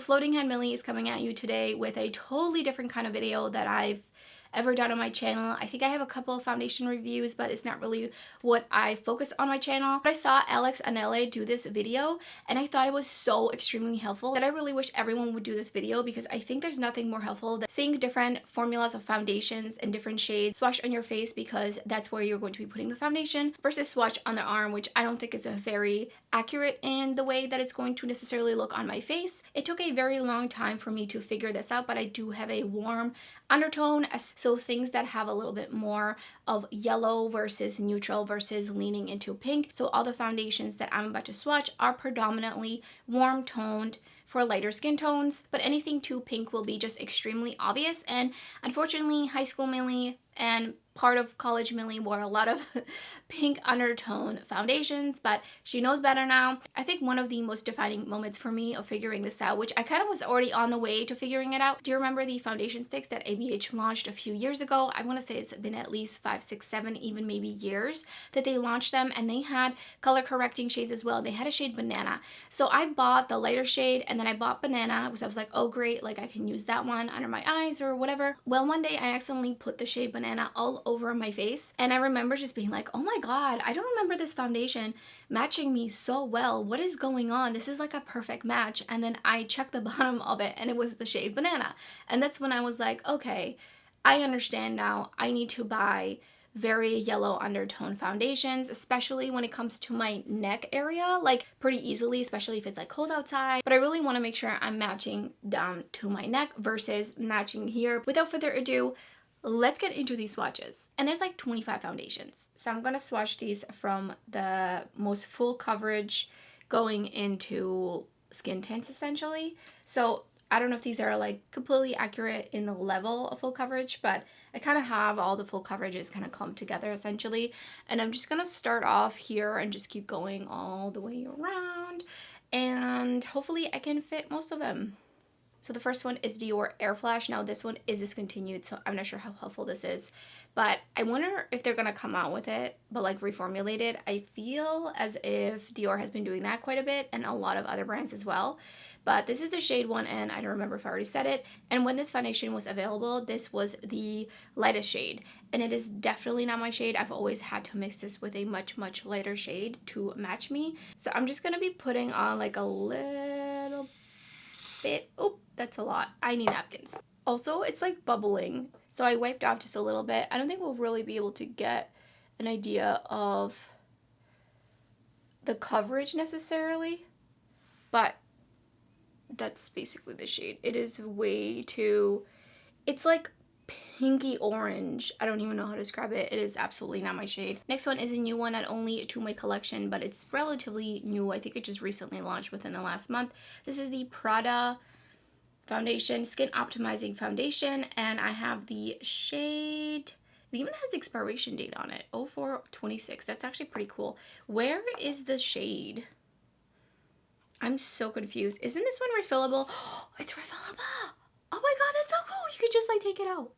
Floating Head Millie is coming at you today with a totally different kind of video that I've ever done on my channel. I think I have a couple of foundation reviews, but it's not really what I focus on my channel. But I saw Alex and LA do this video and I thought it was so extremely helpful that I really wish everyone would do this video, because I think there's nothing more helpful than seeing different formulas of foundations and different shades swatched on your face, because that's where you're going to be putting the foundation, versus swatch on the arm, which I don't think is a very accurate in the way that it's going to necessarily look on my face. It took a very long time for me to figure this out, but I do have a warm undertone, so things that have a little bit more of yellow versus neutral versus leaning into pink. So all the foundations that I'm about to swatch are predominantly warm toned for lighter skin tones, but anything too pink will be just extremely obvious. And unfortunately, high school Millie and part of college Millie wore a lot of pink undertone foundations, but she knows better now. I think one of the most defining moments for me of figuring this out, which I kind of was already on the way to figuring it out. Do you remember the foundation sticks that ABH launched a few years ago? I want to say it's been at least 5, 6, 7, even maybe years that they launched them, and they had color correcting shades as well. They had a shade Banana. So I bought the lighter shade and then I bought Banana because I was like, oh great, like I can use that one under my eyes or whatever. Well, one day I accidentally put the shade Banana all over my face, and I remember just being like, oh my god, I don't remember this foundation matching me so well. What is going on? This is like a perfect match. And then I checked the bottom of it and it was the shade Banana, and that's when I was like, okay, I understand now. I need to buy very yellow undertone foundations, especially when it comes to my neck area, like pretty easily, especially if it's like cold outside. But I really want to make sure I'm matching down to my neck versus matching here. Without further ado, let's get into these swatches. And there's like 25 foundations, so I'm gonna swatch these from the most full coverage going into skin tints essentially. So I don't know if these are like completely accurate in the level of full coverage, but I kind of have all the full coverages kind of clumped together essentially. And I'm just gonna start off here and just keep going all the way around, and hopefully I can fit most of them. So the first one is Dior Air Flash. Now this one is discontinued, so I'm not sure how helpful this is, but I wonder if they're gonna come out with it but like reformulate it. I feel as if Dior has been doing that quite a bit, and a lot of other brands as well. But this is the shade 1N. I don't remember if I already said it. And when this foundation was available, this was the lightest shade, and it is definitely not my shade. I've always had to mix this with a much lighter shade to match me. So I'm just gonna be putting on like a little bit. Oh, that's a lot. I need napkins. Also, it's like bubbling, so I wiped off just a little bit. I don't think we'll really be able to get an idea of the coverage necessarily, but that's basically the shade. It is way too, it's like pinky orange. I don't even know how to describe it. It is absolutely not my shade. Next one is a new one, not only to my collection, but it's relatively new. I think it just recently launched within the last month. This is the Prada foundation, skin optimizing foundation, and I have the shade, it even has expiration date on it, 0426. That's actually pretty cool. Where is the shade? I'm so confused. Isn't this one refillable? It's refillable. Oh my god, that's so cool. You could just like take it out.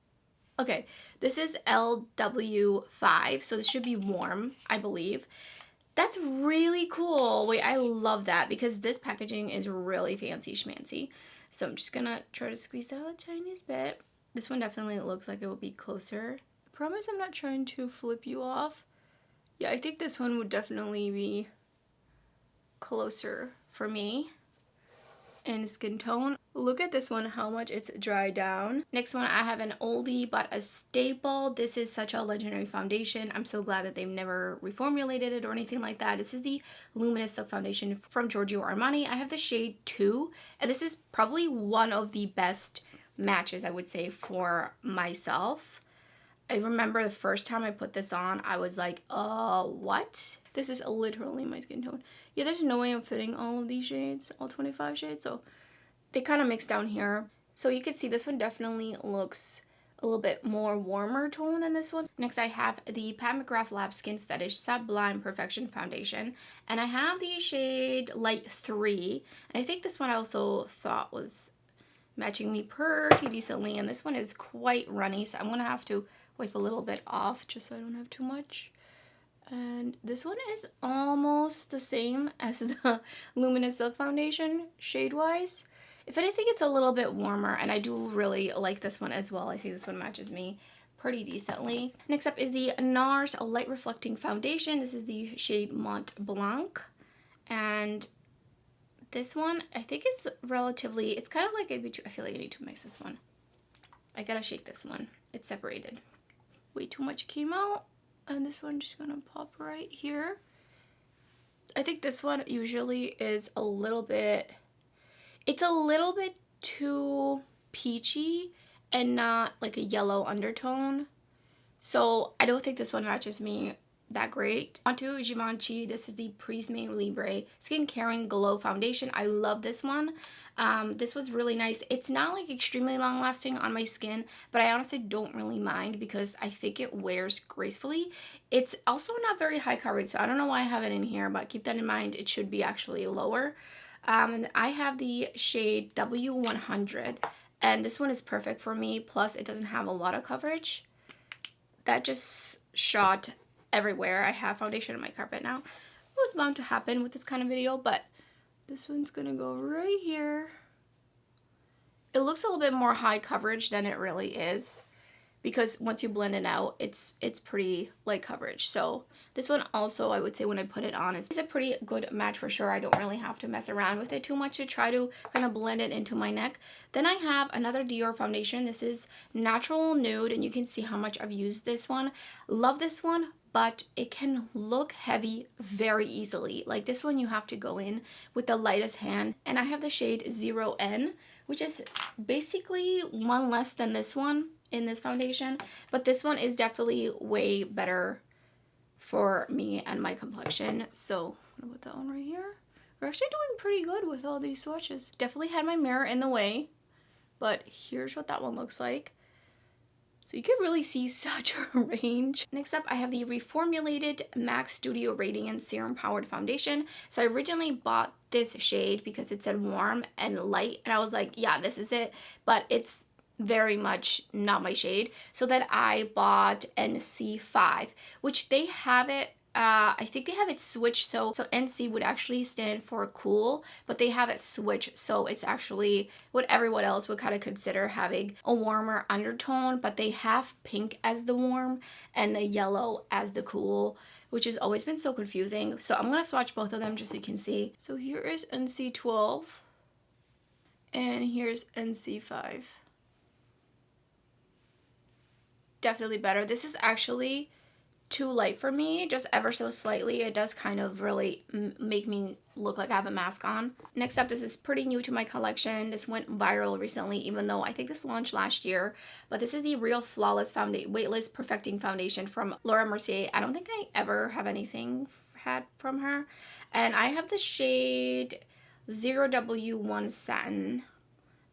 Okay, this is LW5, so this should be warm, I believe. That's really cool. Wait, I love that because this packaging is really fancy schmancy. So I'm just gonna try to squeeze out a tiniest bit. This one definitely looks like it will be closer. I promise I'm not trying to flip you off. Yeah, I think this one would definitely be closer for me in skin tone. Look at this one, how much it's dried down. Next one, I have an oldie but a staple. This is such a legendary foundation. I'm so glad that they've never reformulated it or anything like that. This is the Luminous Silk Foundation from Giorgio Armani. I have the shade 2, and this is probably one of the best matches, I would say, for myself. I remember the first time I put this on, I was like, what? This is literally my skin tone. Yeah, there's no way I'm fitting all of these shades, all 25 shades, so they kind of mix down here. So you can see this one definitely looks a little bit more warmer tone than this one. Next, I have the Pat McGrath Lab Skin Fetish Sublime Perfection Foundation, and I have the shade Light 3, and I think this one I also thought was matching me pretty decently, and this one is quite runny, so I'm gonna have to wipe a little bit off just so I don't have too much. And this one is almost the same as the Luminous Silk Foundation shade wise. If anything, it's a little bit warmer, and I do really like this one as well. I think this one matches me pretty decently. Next up is the NARS Light Reflecting Foundation. This is the shade Mont Blanc, and this one I think is relatively, it's kind of like I feel like I need to mix this one. I gotta shake this one. It's separated. Way too much came out, and this one just gonna pop right here. I think this one usually is a little bit, it's a little bit too peachy and not like a yellow undertone. So I don't think this one matches me that great. Onto Givenchy. This is the Prisme Libre Skin Caring Glow Foundation. I love this one. This was really nice. It's not like extremely long lasting on my skin, but I honestly don't really mind because I think it wears gracefully. It's also not very high coverage, so I don't know why I have it in here, but keep that in mind. It should be actually lower. And I have the shade W100, and this one is perfect for me. Plus, it doesn't have a lot of coverage. That just shot everywhere. I have foundation on my carpet now. It was bound to happen with this kind of video, but this one's gonna go right here. It looks a little bit more high coverage than it really is, because once you blend it out, it's pretty light coverage. So this one also, I would say when I put it on, is a pretty good match for sure. I don't really have to mess around with it too much to try to kind of blend it into my neck. Then I have another Dior foundation. This is Natural Nude, and you can see how much I've used this one. Love this one, but it can look heavy very easily. Like this one, you have to go in with the lightest hand. And I have the shade 0N, which is basically one less than this one in this foundation, but this one is definitely way better for me and my complexion. So I'm gonna put that one right here. We're actually doing pretty good with all these swatches. Definitely had my mirror in the way, but here's what that one looks like. So you can really see such a range. Next up, I have the reformulated MAC Studio Radiance Serum Powered Foundation. So I originally bought this shade because it said warm and light, and I was like, yeah, this is it, but it's very much not my shade. So that I bought NC5, which they have it, I think they have it switched, so NC would actually stand for cool, but they have it switched, so it's actually what everyone else would kind of consider having a warmer undertone, but they have pink as the warm and the yellow as the cool, which has always been so confusing. So I'm gonna swatch both of them just so you can see. So here is NC12 and here's NC5. Definitely better. This is actually too light for me, just ever so slightly. It does kind of really make me look like I have a mask on. Next up, this is pretty new to my collection. This went viral recently, even though I think this launched last year, but this is the Real Flawless Weightless Perfecting Foundation from Laura Mercier. I don't think I ever have anything had from her, and I have the shade 0W1 Satin.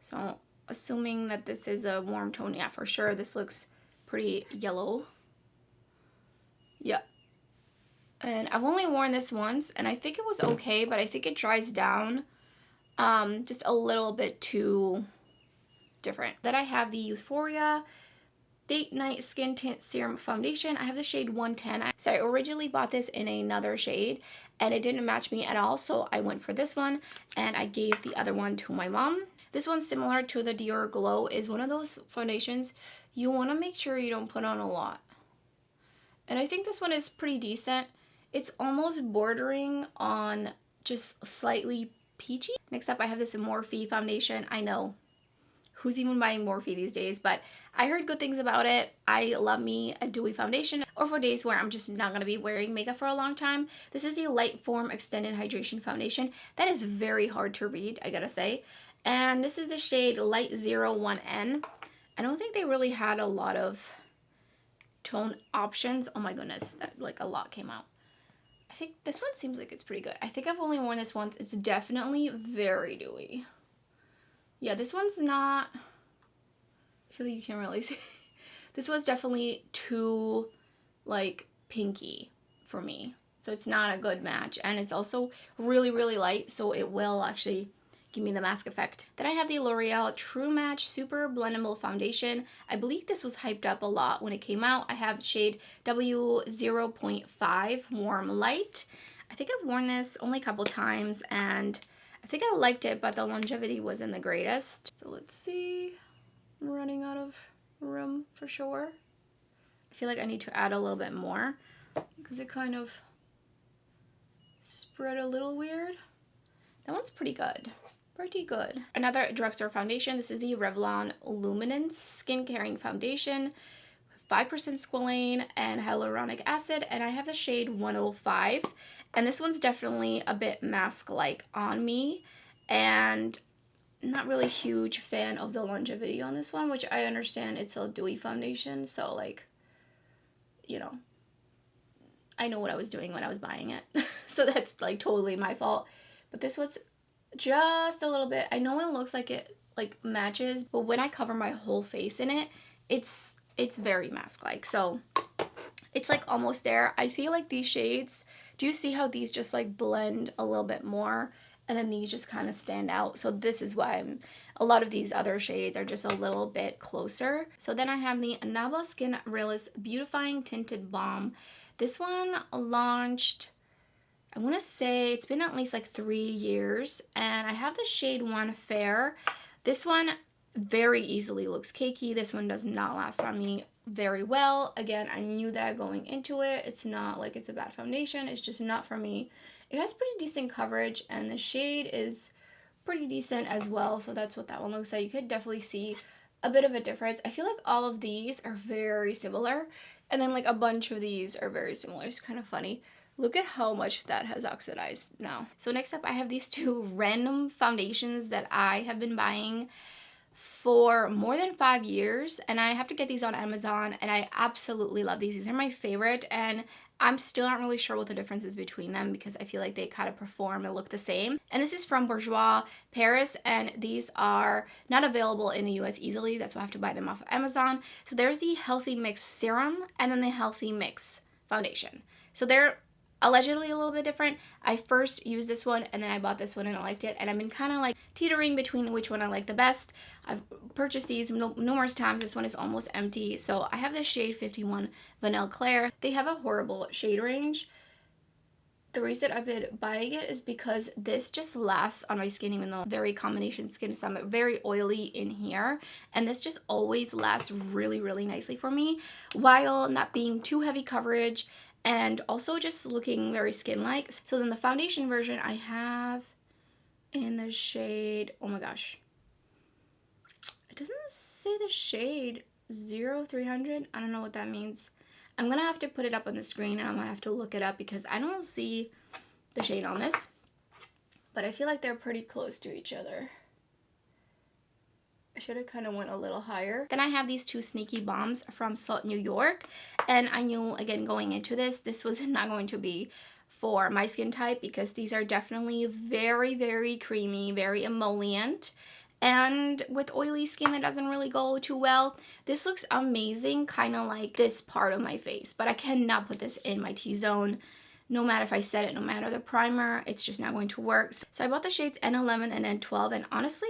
So assuming that this is a warm tone, yeah, for sure this looks pretty yellow. Yeah, and I've only worn this once, and I think it was okay, but I think it dries down just a little bit too different. Then I have the Euphoria Date Night Skin Tint Serum Foundation. I have the shade 110. So I originally bought this in another shade, and it didn't match me at all, so I went for this one, and I gave the other one to my mom. This one's similar to the Dior Glow, is one of those foundations you want to make sure you don't put on a lot. And I think this one is pretty decent. It's almost bordering on just slightly peachy. Next up, I have this Morphe foundation. I know, who's even buying Morphe these days, but I heard good things about it. I love me a dewy foundation, or for days where I'm just not going to be wearing makeup for a long time. This is the Light Form Extended Hydration Foundation. That is very hard to read, I gotta say. And this is the shade Light 01N. I don't think they really had a lot of tone options. Oh my goodness, that like a lot came out. I think this one seems like it's pretty good. I think I've only worn this once. It's definitely very dewy. Yeah, this one's not, I feel like you can't really see. This one's definitely too like pinky for me, so it's not a good match, and it's also really, really light, so it will actually give me the mask effect. Then I have the L'Oreal True Match Super Blendable Foundation. I believe this was hyped up a lot when it came out. I have shade W0.5 Warm Light. I think I've worn this only a couple times, and I think I liked it, but the longevity wasn't the greatest. So let's see. I'm running out of room for sure. I feel like I need to add a little bit more because it kind of spread a little weird. That one's pretty good. Pretty good. Another drugstore foundation. This is the Revlon Luminance Skin Caring Foundation. 5% squalane and hyaluronic acid, and I have the shade 105, and this one's definitely a bit mask-like on me, and not really huge fan of the longevity on this one, which I understand it's a dewy foundation, so like, you know, I know what I was doing when I was buying it. So that's like totally my fault. But this one's just a little bit, I know it looks like it like matches, but when I cover my whole face in it, it's very mask-like. So it's like almost there. I feel like these shades, do you see how these just like blend a little bit more? And then these just kind of stand out. So this is why a lot of these other shades are just a little bit closer. So then I have the Nabla Skin Realist Beautifying Tinted Balm. This one launched, I want to say it's been at least like 3 years. And I have the shade 1 Fair. This one very easily looks cakey. This one does not last on me very well. Again, I knew that going into it. It's not like it's a bad foundation. It's just not for me. It has pretty decent coverage, and the shade is pretty decent as well. So that's what that one looks like. You could definitely see a bit of a difference. I feel like all of these are very similar, and then like a bunch of these are very similar. It's kind of funny. Look at how much that has oxidized now. So next up, I have these 2 random foundations that I have been buying for more than 5 years, and I have to get these on Amazon, and I absolutely love these. These are my favorite, and I'm still not really sure what the difference is between them because I feel like they kind of perform and look the same. And this is from Bourjois Paris, and these are not available in the US easily. That's why I have to buy them off of Amazon. So there's the Healthy Mix Serum and then the Healthy Mix Foundation. So they're allegedly a little bit different. I first used this one and then I bought this one and I liked it, and I've been kind of like teetering between which one I like the best. I've purchased these numerous times. This one is almost empty. So I have this shade 51 Vanille Claire. They have a horrible shade range. The reason I've been buying it is because this just lasts on my skin, even though I'm very combination skin, so I'm very oily in here, and this just always lasts really, really nicely for me while not being too heavy coverage and also just looking very skin-like. So then the foundation version I have in the shade, oh my gosh, it doesn't say the shade 0300. I don't know what that means. I'm gonna have to put it up on the screen and I'm gonna have to look it up because I don't see the shade on this, but I feel like they're pretty close to each other. I should have kind of went a little higher. Then I have these 2 Sneaky Bombs from Salt New York, and I knew again going into this was not going to be for my skin type because these are definitely very, very creamy, very emollient, and with oily skin it doesn't really go too well. This looks amazing, kind of like this part of my face, but I cannot put this in my T-zone. No matter if I set it, no matter the primer, it's just not going to work. So I bought the shades N11 and N12, and honestly,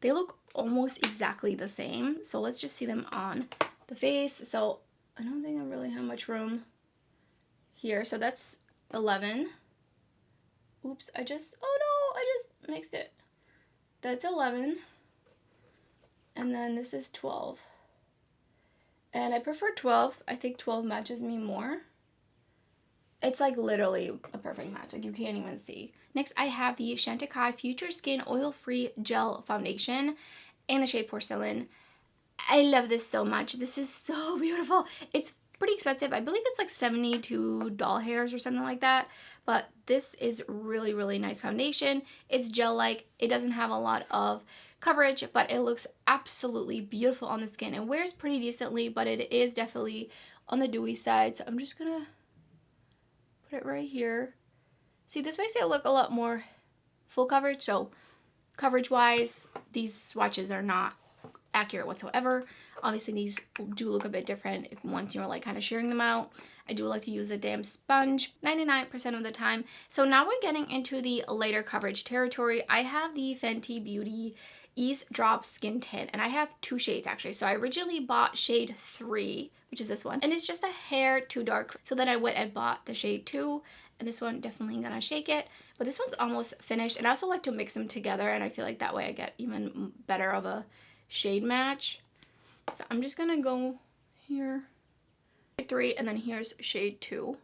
they look almost exactly the same. So let's just see them on the face. So I don't think I really have much room here. So that's 11. Oops, oh no, I just mixed it. That's 11. And then this is 12. And I prefer 12. I think 12 matches me more. It's like literally a perfect match. Like you can't even see. Next, I have the Chantecaille Future Skin Oil-Free Gel Foundation in the shade Porcelain. I love this so much. This is so beautiful. It's pretty expensive. I believe it's like $72 hairs or something like that. But this is really, really nice foundation. It's gel-like. It doesn't have a lot of coverage, but it looks absolutely beautiful on the skin. It wears pretty decently, but it is definitely on the dewy side. So I'm just going to put it right here. See, this makes it look a lot more full coverage. So coverage-wise, these swatches are not accurate whatsoever. Obviously, these do look a bit different if once you're like kind of sharing them out. I do like to use a damp sponge 99% of the time. So now we're getting into the lighter coverage territory. I have the Fenty Beauty Ease Drop Skin Tint, and I have 2 shades actually. So I originally bought shade 3, which is this one, and it's just a hair too dark. So then I went and bought the shade 2, And this one, definitely gonna shake it. But this one's almost finished. And I also like to mix them together, and I feel like that way I get even better of a shade match. So I'm just gonna go here, shade 3, and then here's shade 2.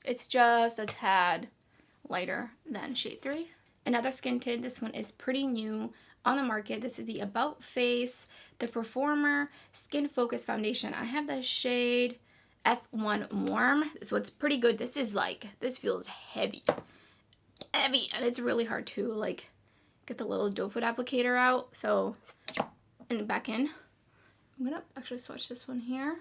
It's just a tad lighter than shade 3. Another skin tint, this one is pretty new on the market. This is the About Face, the Performer Skin Focus Foundation. I have the shade F1 Warm, so it's pretty good. This is like, this feels heavy, and it's really hard to like get the little doe foot applicator out. So, and back in. I'm gonna actually swatch this one here.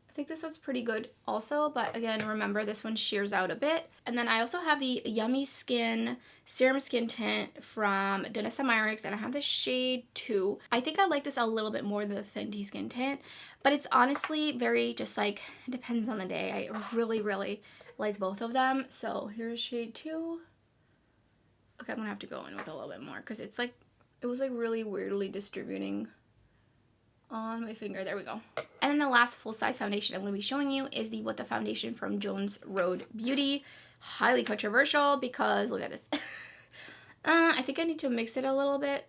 I think this one's pretty good also, but again, remember this one shears out a bit. And then I also have the Yummy Skin Serum Skin Tint from Devinah and I have the shade 2. I think I like this a little bit more than the Fenty Skin Tint, but it's honestly very just like, it depends on the day. I really, really like both of them. So here's shade 2. Okay, I'm gonna have to go in with a little bit more because it's like, it was like really weirdly distributing on my finger. There we go. And then the last full-size foundation I'm going to be showing you is the What the Foundation from Jones Road Beauty. Highly controversial because look at this. I think I need to mix it a little bit,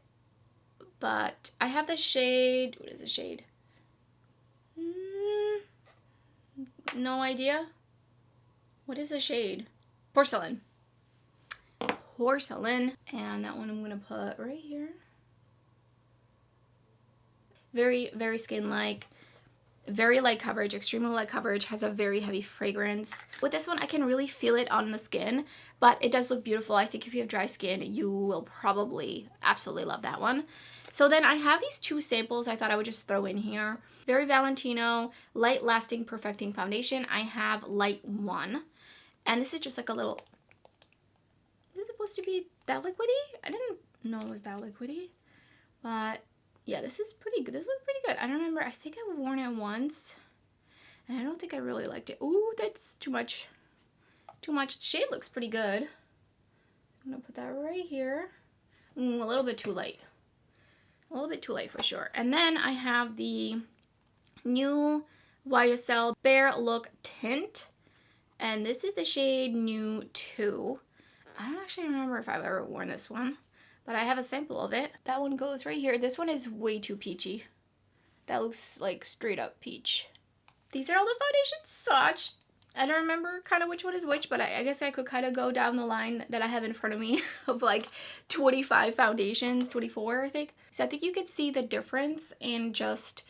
but I have the shade, what is the shade? No idea. What is the shade? Porcelain. Porcelain. And that one I'm going to put right here. Very, very skin-like, very light coverage, extremely light coverage, has a very heavy fragrance. With this one, I can really feel it on the skin, but it does look beautiful. I think if you have dry skin, you will probably absolutely love that one. So then I have these 2 samples I thought I would just throw in here. Very Valentino, Light Lasting Perfecting Foundation. I have Light 1, and this is just like a little, is it supposed to be that liquidy? I didn't know it was that liquidy, but yeah, this is pretty good. This looks pretty good. I don't remember. I think I've worn it once, and I don't think I really liked it. Ooh, that's too much. Too much. The shade looks pretty good. I'm going to put that right here. A little bit too light. A little bit too light for sure. And then I have the new YSL Bare Look Tint, and this is the shade New 2. I don't actually remember if I've ever worn this one, but I have a sample of it. That one goes right here. This one is way too peachy. That looks like straight up peach. These are all the foundations swatched. I don't remember kind of which one is which, but I guess I could kind of go down the line that I have in front of me of like 25 foundations, 24 I think. So I think you could see the difference in just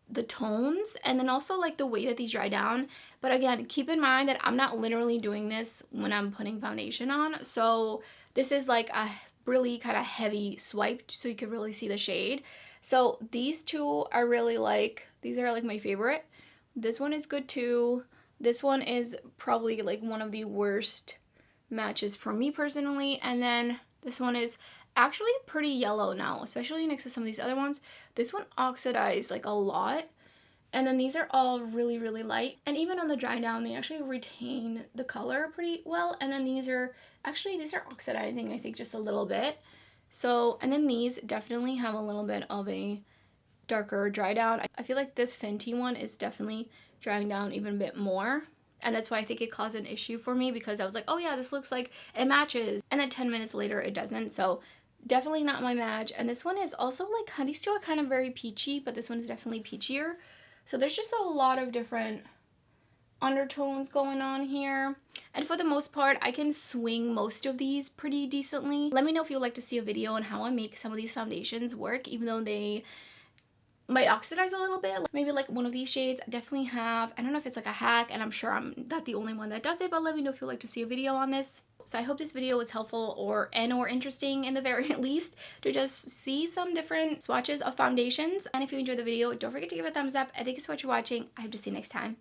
the tones and then also like the way that these dry down. But again, keep in mind that I'm not literally doing this when I'm putting foundation on. So this is like a really kind of heavy swipe so you can really see the shade. So these 2 are really like, these are like my favorite. This one is good too. This one is probably like one of the worst matches for me personally. And then this one is actually pretty yellow now, especially next to some of these other ones. This one oxidized like a lot. And then these are all really, really light. And even on the dry down, they actually retain the color pretty well. And then these are oxidizing, I think, just a little bit. So, and then these definitely have a little bit of a darker dry down. I feel like this Fenty one is definitely drying down even a bit more. And that's why I think it caused an issue for me, because I was like, oh yeah, this looks like it matches. And then 10 minutes later, it doesn't. So definitely not my match. And this one is also like, these 2 are kind of very peachy, but this one is definitely peachier. So there's just a lot of different undertones going on here. And for the most part, I can swing most of these pretty decently. Let me know if you'd like to see a video on how I make some of these foundations work, even though they might oxidize a little bit. Maybe like one of these shades I definitely have. I don't know if it's like a hack, and I'm sure I'm not the only one that does it, but let me know if you'd like to see a video on this. So I hope this video was helpful or interesting in the very least to just see some different swatches of foundations. And if you enjoyed the video, don't forget to give it a thumbs up. And thank you so much for watching. I hope to see you next time.